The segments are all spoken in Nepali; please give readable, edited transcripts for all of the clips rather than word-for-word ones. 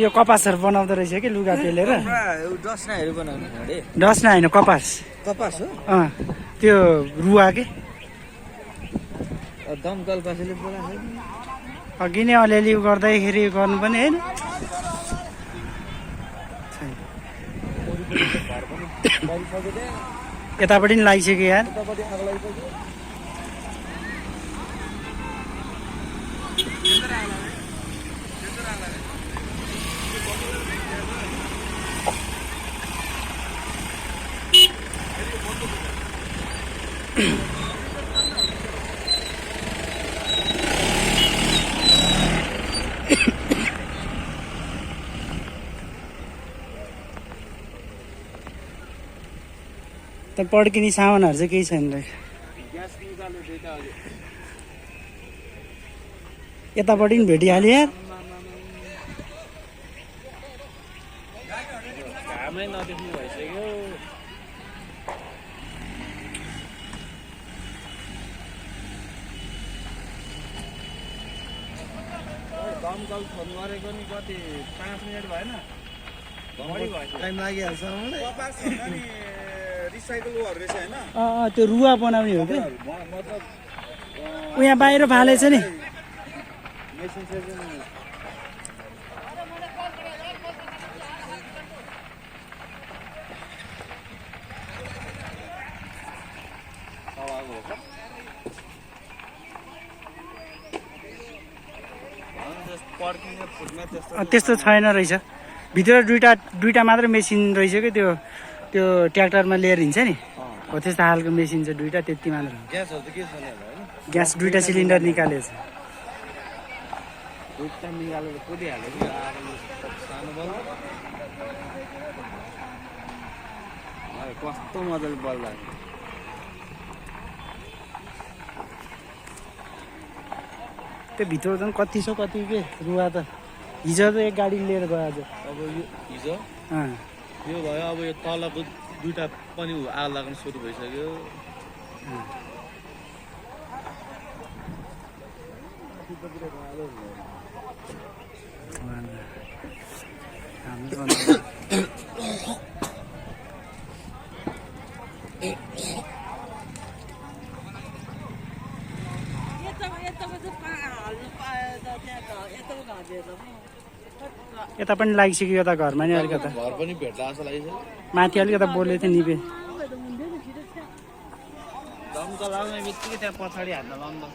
यो कपासहरू बनाउँदो रहेछ कि लुगा पेलेर डस्ना होइन कपास हो त्यो रुवा के दमकल कसैले बोलाएको अघि नै अलिअलि गर्दाखेरि गर्नु पनि होइन यतापट्टि नि लागिसक्यो यार त पड्किने सामानहरू चाहिँ केही छैन रहेछ यतापट्टि पनि भेटिहाल्यो यार घामै नदेख्नु भइसक्यो दमकल फोन गरेको नि कति 5 मिनट भएन टाइम लागिहाल्छ मलाई रिसाइकलहरू रहेछ हैन त्यो रुवा बनाउने हो कि यहाँ बाहिर फालेछ नि मेसिन सेसन त्यस्तो छैन रहेछ भित्र दुईटा मात्र मेसिन रहेछ कि त्यो ट्र्याक्टरमा लिएर हिँड्छ नि हो त्यस्तो खालको मेसिन छ दुईटा त्यति मात्र ग्यास दुईटा सिलिन्डर निकालेछ कस्तो मजाले बल्दा त्यो भित्र झन् कति छ कति के रुवा त हिजो त एक गाडी लिएर गयो आज अब यो हिजो यो भयो अब यो तलको दुईटा पनि आग लाग्न सुरु भइसक्यो यता पनि लागिसक्यो यता घरमा नि अलिकता घर पनि भेट्ला जस्तो लागिसक्यो माथि अलिकता बोल्दै थियो निपे दमकल आउने बित्तिकै त्यहाँ पछाडि हान्न लाउँदा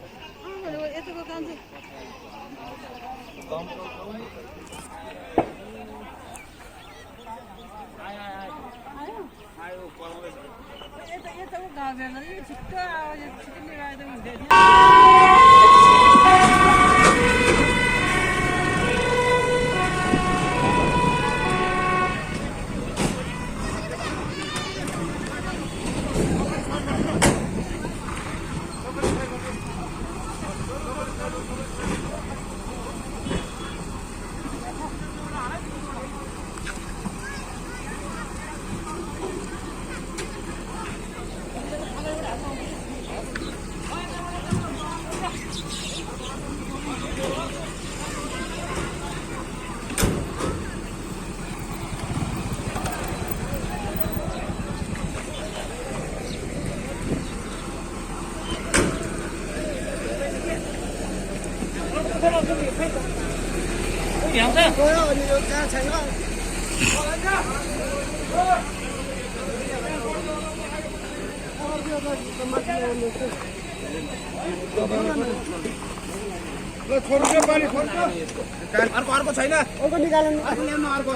अर्को छैन अर्को निकाल्नु अर्को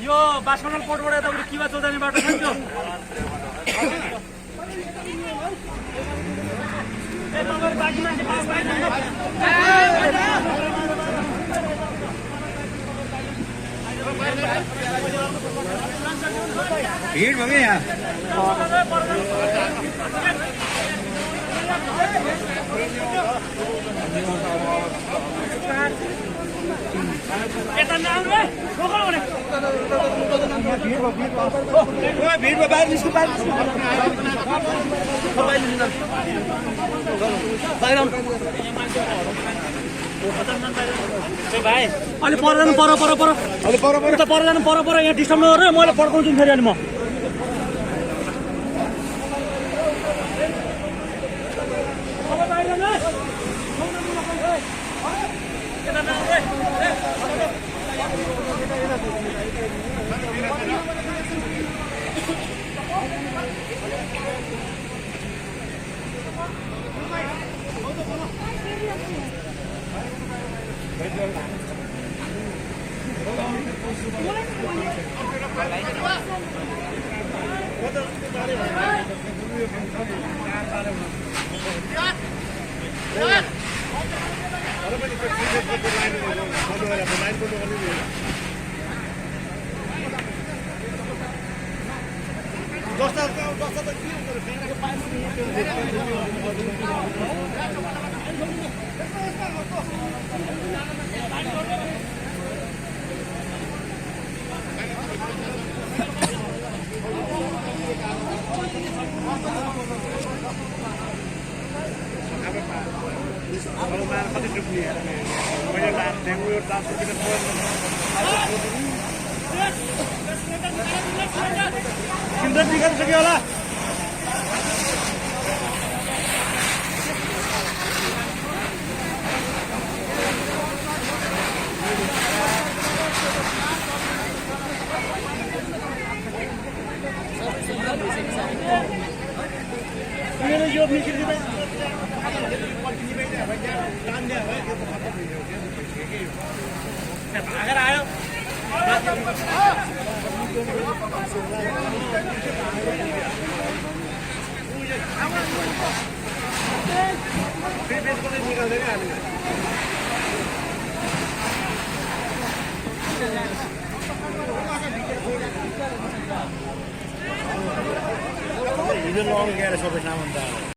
यो बासमण्डल पोर्टबाट यताबाट किवा चौधानी बाटो छ नि त्यो भीड़ हो गई यहाँ भिडमा बाहिर निस्कु भाइ अलि पर जानु पर जानु पर यहाँ डिस्टर्ब नगरेर मैले पड्काउँछु नि फेरि अनि म सक्यो होला भागेर आयो हिजो लङ गएर सबै सामान त